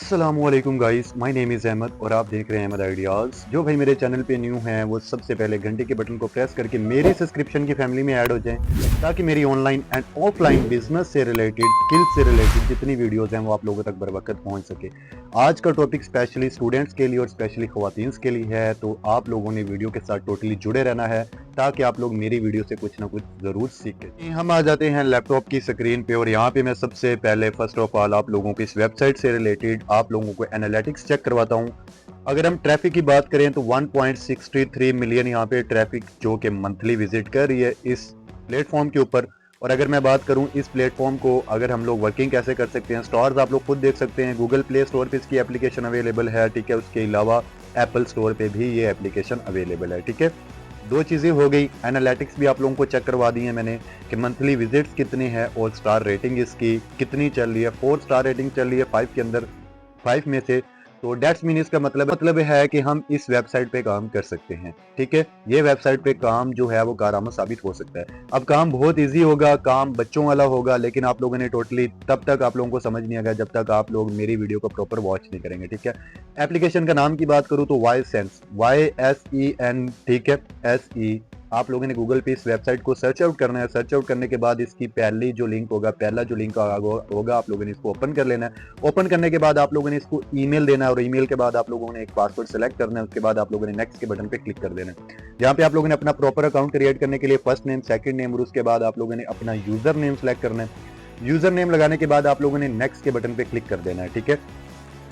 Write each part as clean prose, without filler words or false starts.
अस्सलामुअलैकुम guys, my name is Ahmed और आप देख रहे हैं अहमद आइडियाज़। जो भाई मेरे चैनल पे न्यू हैं वो सबसे पहले घंटे के बटन को प्रेस करके मेरी सब्सक्रिप्शन की फैमिली में ऐड हो जाएं, ताकि मेरी ऑनलाइन एंड ऑफलाइन बिजनेस से रिलेटेड, स्किल्स से रिलेटेड जितनी वीडियोस हैं वो आप लोगों तक बर वक्त पहुंच सके। आज का टॉपिक स्पेशली स्टूडेंट्स के लिए और स्पेशली ख्वातीन के लिए है, तो आप लोगों ने वीडियो के साथ टोटली जुड़े रहना है ताकि आप लोग मेरी वीडियो से कुछ ना कुछ ज़रूर सीखें। हम आ जाते हैं लैपटॉप की स्क्रीन पे और यहाँ पे मैं सबसे पहले फर्स्ट ऑफ ऑल आप लोगों को इस वेबसाइट से रिलेटेड आप लोगों को एनालिटिक्स चेक करवाता हूँ। अगर हम ट्रैफिक की बात करें तो 1.63 मिलियन यहाँ पे ट्रैफिक जो कि मंथली विजिट कर रही है इस प्लेटफॉर्म के ऊपर। और अगर मैं बात करूं इस प्लेटफॉर्म को अगर हम लोग वर्किंग कैसे कर सकते हैं, स्टोर्स आप लोग खुद देख सकते हैं, गूगल प्ले स्टोर पे इसकी एप्लीकेशन अवेलेबल है, ठीक है। उसके अलावा एप्पल स्टोर पे भी ये एप्लीकेशन अवेलेबल है, ठीक है। दो चीज़ें हो गई, एनालिटिक्स भी आप लोगों को चेक करवा दी है मैंने कि मंथली विजिट्स कितने हैं और स्टार रेटिंग इसकी कितनी चल रही है। 4 स्टार रेटिंग चल रही है 5 के अंदर, 5 में से। तो डेट्स मीन इसका मतलब है कि हम इस वेबसाइट पे काम कर सकते हैं, ठीक है। ये वेबसाइट पे काम जो है वो कारआमद साबित हो सकता है। अब काम बहुत इजी होगा, काम बच्चों वाला होगा, लेकिन आप लोगों ने टोटली तब तक आप लोगों को समझ नहीं आएगा जब तक आप लोग मेरी वीडियो को प्रॉपर वॉच नहीं करेंगे, ठीक है। एप्लीकेशन का नाम की बात करूँ तो वाई सेंस, YSEN, ठीक है, SE। आप लोगों ने गूगल पे इस वेबसाइट को सर्च आउट करना है। सर्च आउट करने के बाद इसकी पहला जो लिंक होगा आप लोगों ने इसको ओपन कर लेना है। ओपन करने के बाद आप लोगों ने इसको ईमेल देना है और ईमेल के बाद आप लोगों ने एक पासवर्ड सेलेक्ट करना है। उसके बाद आप लोगों ने नेक्स्ट के बटन पे क्लिक कर देना है। यहाँ पे आप लोगों ने अपना प्रॉपर अकाउंट क्रिएट करने के लिए फर्स्ट नेम, सेकंड नेम और उसके बाद आप लोगों ने अपना यूजर नेम सेलेक्ट करना है। यूजर नेम लगाने के बाद आप लोगों ने नेक्स्ट के बटन पे क्लिक कर देना है, ठीक है।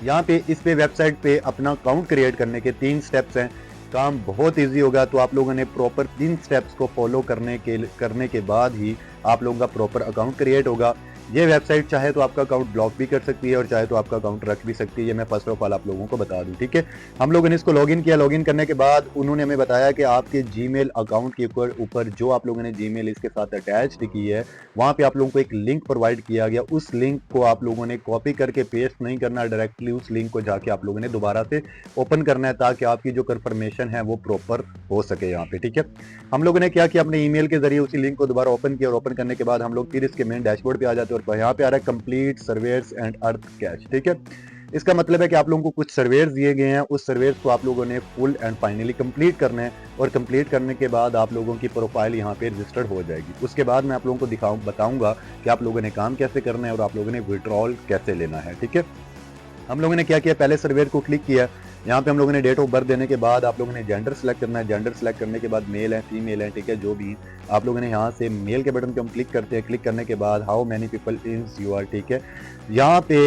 यहाँ पे इस पे वेबसाइट पे अपना अकाउंट क्रिएट करने के 3 स्टेप्स हैं। काम बहुत इजी होगा, तो आप लोगों ने प्रॉपर 3 स्टेप्स को फॉलो करने के बाद ही आप लोगों का प्रॉपर अकाउंट क्रिएट होगा। ये वेबसाइट चाहे तो आपका अकाउंट ब्लॉक भी कर सकती है और चाहे तो आपका अकाउंट रख भी सकती है। ये मैं फर्स्ट ऑफ ऑल आप लोगों को बता दूं, ठीक है। हम लोगों ने इसको लॉगिन किया। लॉगिन करने के बाद उन्होंने हमें बताया कि आपके जीमेल अकाउंट के ऊपर जो आप लोगों ने जीमेल इसके साथ अटैच की है, वहाँ पे आप लोगों को एक लिंक प्रोवाइड किया गया। उस लिंक को आप लोगों ने कॉपी करके पेस्ट नहीं करना, डायरेक्टली उस लिंक को जाके आप लोगों ने दोबारा से ओपन करना है ताकि आपकी जो कंफर्मेशन है वो प्रॉपर हो सके यहाँ पे, ठीक है। हम लोगों ने क्या किया, अपने ईमेल के जरिए उसी लिंक को दोबारा ओपन किया और ओपन करने के बाद हम लोग फिर इसके मेन डैशबोर्ड पे आ जाते हैं और यहाँ पे आ रहा है complete surveyor's and earth catch, ठीक है। इसका मतलब है कि आप लोगों को कुछ सर्वेयर्स दिए गए हैं, उस सर्वेयर्स को आप लोगों ने फुल एंड फाइनली कंप्लीट करना है और कंप्लीट करने के बाद आप लोगों की प्रोफाइल यहाँ पे रजिस्टर्ड हो जाएगी। उसके बाद मैं आप लोगों को बताऊंगा कि आप लोगों ने काम कैसे करना है और आप लोगों ने विड्रॉल कैसे लेना है, ठीक है। हम लोगों ने क्या किया, पहले सर्वेयर को क्लिक किया। यहाँ पे हम लोगों ने डेट ऑफ बर्थ देने के बाद आप लोगों ने जेंडर सेलेक्ट करना है। जेंडर सेलेक्ट करने के बाद मेल है, फीमेल है, ठीक है, जो भी आप लोगों ने यहाँ से मेल के बटन पे हम क्लिक करते हैं। क्लिक करने के बाद how many people is you are, ठीक है। यहाँ पे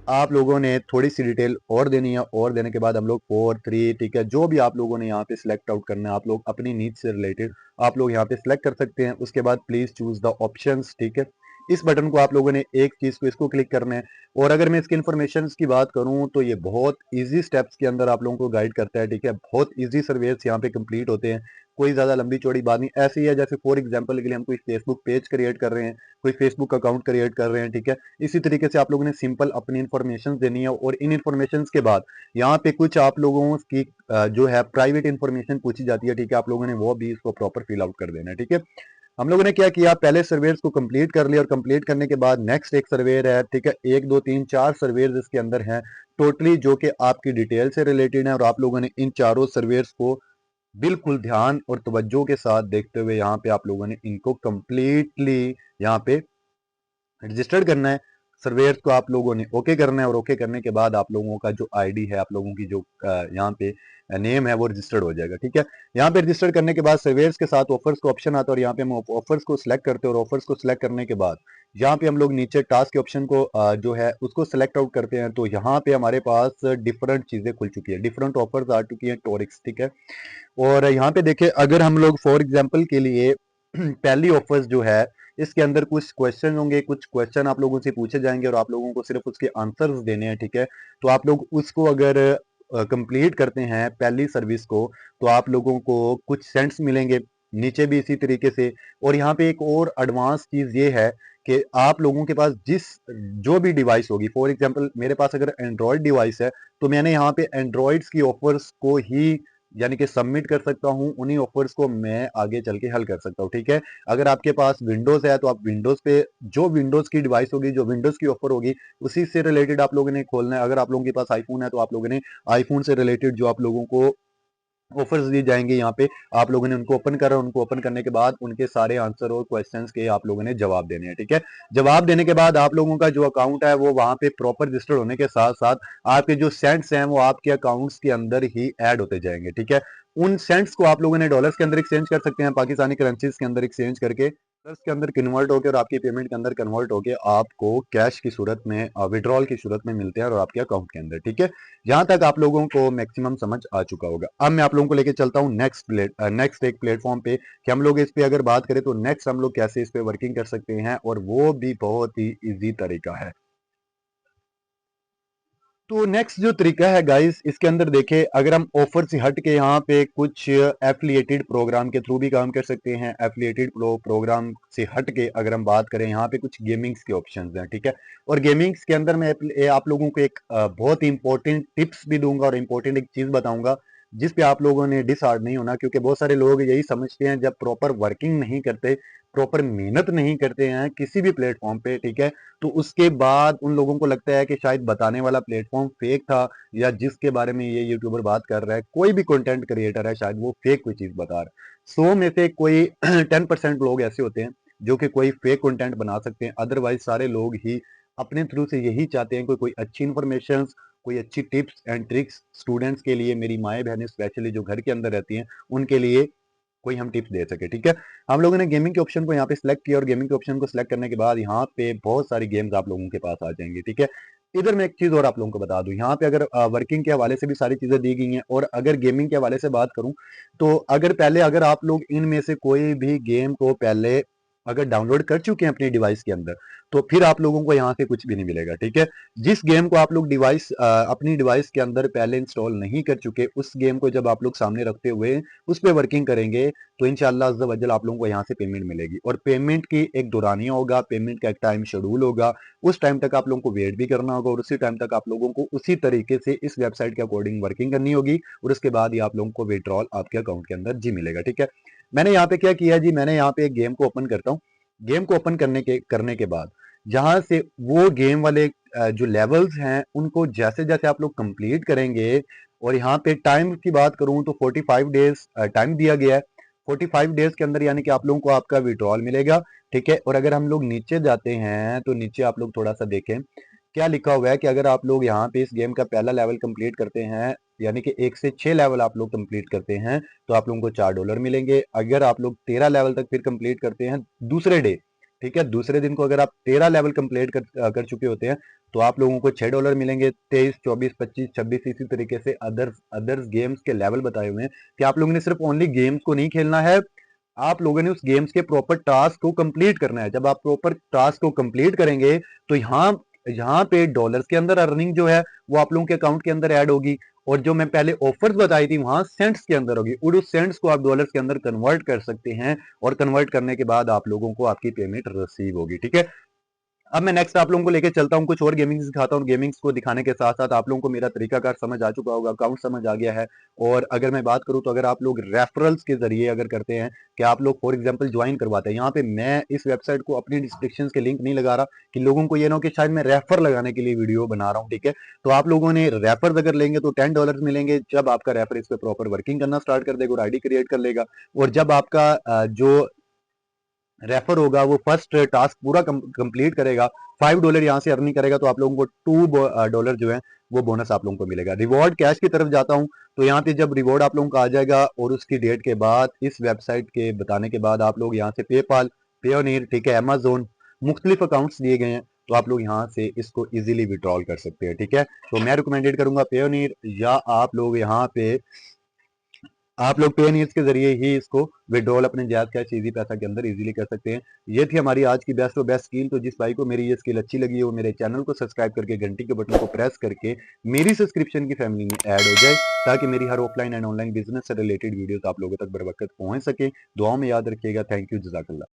आप लोगों ने थोड़ी सी डिटेल और देनी है और देने के बाद हम लोग 4 3, ठीक है, जो भी आप लोगों ने यहाँ पे सिलेक्ट आउट करना है, आप लोग अपनी नीड से रिलेटेड आप लोग यहाँ पे सिलेक्ट कर सकते हैं। उसके बाद प्लीज चूज द ऑप्शंस, ठीक है। इस बटन को आप लोगों ने एक चीज को इसको क्लिक करना है। और अगर मैं इसकी इन्फॉर्मेशन की बात करूं तो ये बहुत इजी स्टेप्स के अंदर आप लोगों को गाइड करता है, ठीक है। बहुत इजी सर्वेस यहाँ पे कंप्लीट होते हैं, कोई ज्यादा लंबी चौड़ी बात नहीं। ऐसे ही है जैसे फॉर एग्जांपल के लिए हम कोई फेसबुक पेज क्रिएट कर रहे हैं, कोई फेसबुक अकाउंट क्रिएट कर रहे हैं, ठीक है। इसी तरीके से आप लोगों ने सिंपल अपनी इन्फॉर्मेशन देनी है और इन इन्फॉर्मेशन के बाद यहाँ पे कुछ आप लोगों की जो है प्राइवेट इन्फॉर्मेशन पूछी जाती है, ठीक है। आप लोगों ने वो भी इसको प्रॉपर फिल आउट कर देना है, ठीक है। हम लोगों ने क्या किया, पहले सर्वेयर्स को कंप्लीट कर लिया और कंप्लीट करने के बाद नेक्स्ट एक सर्वेयर है, ठीक है। 1 2 3 4 सर्वेयर्स इसके अंदर हैं टोटली, जो कि आपकी डिटेल से रिलेटेड है और आप लोगों ने इन चारों सर्वेयर्स को बिल्कुल ध्यान और तवज्जो के साथ देखते हुए यहाँ पे आप लोगों ने इनको कंप्लीटली यहाँ पे रजिस्टर्ड करना है। सर्वेयर्स को आप लोगों ने ओके करना है और ओके करने के बाद आप लोगों का जो आईडी है, आप लोगों की जो यहाँ पे नेम है वो रजिस्टर्ड हो जाएगा, ठीक है। यहाँ पे रजिस्टर करने के बाद सर्वेयर्स के साथ ऑफर्स का ऑप्शन आता है और यहाँ पे हम ऑफर्स को सिलेक्ट करते हैं और ऑफर्स को सिलेक्ट करने के बाद यहाँ पे हम लोग नीचे टास्क के ऑप्शन को जो है उसको सिलेक्ट आउट करते हैं। तो यहाँ पे हमारे पास डिफरेंट चीजें खुल चुकी है, डिफरेंट ऑफर्स आ चुकी है टोरिक्स, ठीक है। और यहाँ पे देखिए, अगर हम लोग फॉर एग्जाम्पल के लिए पहली ऑफर्स जो है इसके अंदर कुछ क्वेश्चन होंगे, कुछ क्वेश्चन आप लोगों से पूछे जाएंगे और आप लोगों को सिर्फ उसके आंसर्स देने हैं, ठीक है। तो आप लोग उसको अगर कंप्लीट करते हैं पहली सर्विस को तो आप लोगों को कुछ सेंट्स मिलेंगे, नीचे भी इसी तरीके से। और यहाँ पे एक और एडवांस चीज ये है कि आप लोगों के पास जो भी डिवाइस होगी, फॉर एग्जांपल मेरे पास अगर एंड्रॉयड डिवाइस है तो मैंने यहाँ पे एंड्रॉयड्स की ऑफर्स को ही यानी कि सबमिट कर सकता हूँ, उन्हीं ऑफर्स को मैं आगे चल के हल कर सकता हूँ। ठीक है, अगर आपके पास विंडोज है तो आप विंडोज पे जो विंडोज की डिवाइस होगी, जो विंडोज की ऑफर होगी, उसी से रिलेटेड आप लोगों ने खोलना है। अगर आप लोगों के पास आईफोन है तो आप लोगों ने आईफोन से रिलेटेड जो आप लोगों को ऑफर्स दी जाएंगे यहाँ पे, आप लोगों ने उनको ओपन करा, उनको ओपन करने के बाद उनके सारे आंसर और क्वेश्चंस के आप लोगों ने जवाब देने हैं। ठीक है, जवाब देने के बाद आप लोगों का जो अकाउंट है वो वहां पे प्रॉपर रजिस्टर्ड होने के साथ साथ आपके जो सेंट्स हैं वो आपके अकाउंट्स के अंदर ही ऐड होते जाएंगे। ठीक है, उन सेंट्स को आप लोगों ने डॉलर्स के अंदर एक्सचेंज कर सकते हैं, पाकिस्तानी करेंसीज के अंदर एक्सचेंज करके डॉलर्स के अंदर कन्वर्ट होकर और आपकी पेमेंट के अंदर कन्वर्ट होकर आपको कैश की सूरत में, विड्रॉल की सूरत में मिलते हैं और आपके अकाउंट के अंदर। ठीक है, जहां तक आप लोगों को मैक्सिमम समझ आ चुका होगा। अब मैं आप लोगों को लेके चलता हूँ नेक्स्ट एक प्लेटफॉर्म पे कि हम लोग इस पे अगर बात करें तो नेक्स्ट हम लोग कैसे इस पे वर्किंग कर सकते हैं, और वो भी बहुत ही इजी तरीका है। तो नेक्स्ट जो तरीका है गाइस, इसके अंदर देखें, अगर हम ऑफर से हट के यहाँ पे कुछ एफिलिएटेड प्रोग्राम के थ्रू भी काम कर सकते हैं। एफिलिएटेड प्रोग्राम से हट के अगर हम बात करें, यहाँ पे कुछ गेमिंग्स के ऑप्शंस हैं। ठीक है, और गेमिंग्स के अंदर मैं आप लोगों को एक बहुत ही इंपॉर्टेंट टिप्स भी दूंगा और इंपॉर्टेंट एक चीज बताऊंगा जिस पे आप लोगों ने डिसहार्ड नहीं होना, क्योंकि बहुत सारे लोग यही समझते हैं जब प्रॉपर वर्किंग नहीं करते, प्रॉपर मेहनत नहीं करते हैं किसी भी प्लेटफॉर्म पे, ठीक है, तो उसके बाद उन लोगों को लगता है कि शायद बताने वाला प्लेटफॉर्म फेक था, या जिसके बारे में ये यूट्यूबर बात कर रहा है, कोई भी कंटेंट क्रिएटर है, शायद वो फेक कोई चीज बता रहा है। 100 में से कोई 10% लोग ऐसे होते हैं जो कि कोई फेक कंटेंट बना सकते हैं, अदरवाइज सारे लोग ही अपने थ्रू से यही चाहते हैं कि कोई अच्छी इन्फॉर्मेशन, कोई अच्छी टिप्स एंड ट्रिक्स स्टूडेंट्स के लिए, मेरी माएँ बहनें स्पेशली जो घर के अंदर रहती हैं उनके लिए कोई हम टिप्स दे सके। ठीक है, हम लोगों ने गेमिंग के ऑप्शन को यहाँ पे सिलेक्ट किया, और गेमिंग के ऑप्शन को सिलेक्ट करने के बाद यहाँ पे बहुत सारी गेम्स आप लोगों के पास आ जाएंगी। ठीक है, इधर मैं एक चीज और आप लोगों को बता दूं, यहाँ पे अगर वर्किंग के हवाले से भी सारी चीजें दी गई हैं, और अगर गेमिंग के हवाले से बात करूं तो अगर आप लोग इनमें से कोई भी गेम को पहले अगर डाउनलोड कर चुके हैं अपनी डिवाइस के अंदर, तो फिर आप लोगों को यहाँ से कुछ भी नहीं मिलेगा। ठीक है, जिस गेम को आप लोग अपनी डिवाइस के अंदर पहले इंस्टॉल नहीं कर चुके, उस गेम को जब आप लोग सामने रखते हुए उस पर वर्किंग करेंगे तो इंशाल्लाह अज़्ज़ा वजल आप लोगों को यहाँ से पेमेंट मिलेगी, और पेमेंट की एक दुरानिया होगा, पेमेंट का एक टाइम शेड्यूल होगा, उस टाइम तक आप लोगों को वेट भी करना होगा, और उसी टाइम तक आप लोगों को उसी तरीके से इस वेबसाइट के अकॉर्डिंग वर्किंग करनी होगी, और उसके बाद ही आप लोगों को विड्रॉल आपके अकाउंट के अंदर जी मिलेगा। ठीक है, मैंने यहाँ पे क्या किया जी, मैंने यहाँ पे एक गेम को ओपन करता हूँ। गेम को ओपन करने के बाद जहां से वो गेम वाले जो लेवल्स हैं उनको जैसे जैसे आप लोग कंप्लीट करेंगे, और यहाँ पे टाइम की बात करूं तो 45 डेज टाइम दिया गया है। 45 डेज के अंदर यानी कि आप लोगों को आपका विड्रॉल मिलेगा। ठीक है, और अगर हम लोग नीचे जाते हैं तो नीचे आप लोग थोड़ा सा देखें क्या लिखा हुआ है कि अगर आप लोग यहाँ पे इस गेम का पहला लेवल कंप्लीट करते हैं, यानी कि 1 से 6 लेवल आप लोग कंप्लीट करते हैं, तो आप लोगों को $4 मिलेंगे। अगर आप लोग 13 लेवल तक फिर कंप्लीट करते हैं दूसरे डे, ठीक है, दूसरे दिन को अगर आप 13 लेवल कंप्लीट कर चुके होते हैं, तो आप लोगों को $6 मिलेंगे। 23, 24, 25, 26 इसी तरीके से अदर्स गेम्स के लेवल बताए हुए हैं कि आप लोगों ने सिर्फ ओनली गेम्स को नहीं खेलना है, आप लोगों ने उस गेम्स के प्रॉपर टास्क को कंप्लीट करना है। जब आप प्रॉपर टास्क को कंप्लीट करेंगे तो यहाँ यहाँ पे डॉलर्स के अंदर अर्निंग जो है वो आप लोगों के अकाउंट के अंदर ऐड होगी, और जो मैं पहले ऑफर्स बताई थी वहां सेंट्स के अंदर होगी, और उस सेंट्स को आप डॉलर्स के अंदर कन्वर्ट कर सकते हैं, और कन्वर्ट करने के बाद आप लोगों को आपकी पेमेंट रिसीव होगी। ठीक है, अब मैं नेक्स्ट आप लोगों को लेके चलता हूँ, कुछ और गेमिंग्स दिखाता हूँ। गेमिंग्स को दिखाने के साथ साथ आप लोगों को मेरा तरीकाकार समझ आ चुका होगा, अकाउंट समझ आ गया है। और अगर मैं बात करूँ तो अगर आप लोग रेफरल्स के जरिए अगर करते हैं कि आप लोग फॉर एग्जांपल ज्वाइन करवाते हैं, यहाँ पे मैं इस वेबसाइट को अपनी डिस्क्रिप्शन के लिंक नहीं लगा रहा कि लोगों को ये ना हो कि शायद मैं रेफर लगाने के लिए वीडियो बना रहा हूँ। ठीक है, तो आप लोगों ने रेफर अगर लेंगे तो $10 मिलेंगे जब आपका रेफर इस पर प्रॉपर वर्किंग करना स्टार्ट कर देगा और आईडी क्रिएट कर लेगा। और जब आपका जो रेफर होगा वो फर्स्ट टास्क पूरा कंप्लीट करेगा, $5 यहाँ से अर्निंग करेगा, तो आप लोगों को $2 जो है वो बोनस आप लोगों को मिलेगा। रिवॉर्ड कैश की तरफ जाता हूँ, तो यहाँ पे जब रिवॉर्ड आप लोगों का आ जाएगा और उसकी डेट के बाद इस वेबसाइट के बताने के बाद आप लोग यहाँ से पेपाल, पेयोनीर, ठीक है, अमेजोन, मुख्तलिफ अकाउंट्स दिए गए हैं, तो आप लोग यहाँ से इसको इजीली विड्रॉल कर सकते हैं। ठीक है, तो मैं रिकमेंडेड करूंगा पेयोनीर, या आप लोग पे नीड्स के जरिए ही इसको विड्रॉल अपने जायज कैश इजी पैसा के अंदर इजीली कर सकते हैं। ये थी हमारी आज की बेस्ट और बेस्ट स्किल। तो जिस भाई को मेरी ये स्किल अच्छी लगी है वो मेरे चैनल को सब्सक्राइब करके घंटी के बटन को प्रेस करके मेरी सब्सक्रिप्शन की फैमिली में ऐड हो जाए, ताकि मेरी हर ऑफलाइन एंड ऑनलाइन बिजनेस से रिलेटेड वीडियोस आप लोगों तक बर वक्त पहुंच सके। दुआओं में याद रखिएगा। थैंक यू, जज़ाकल्लाह।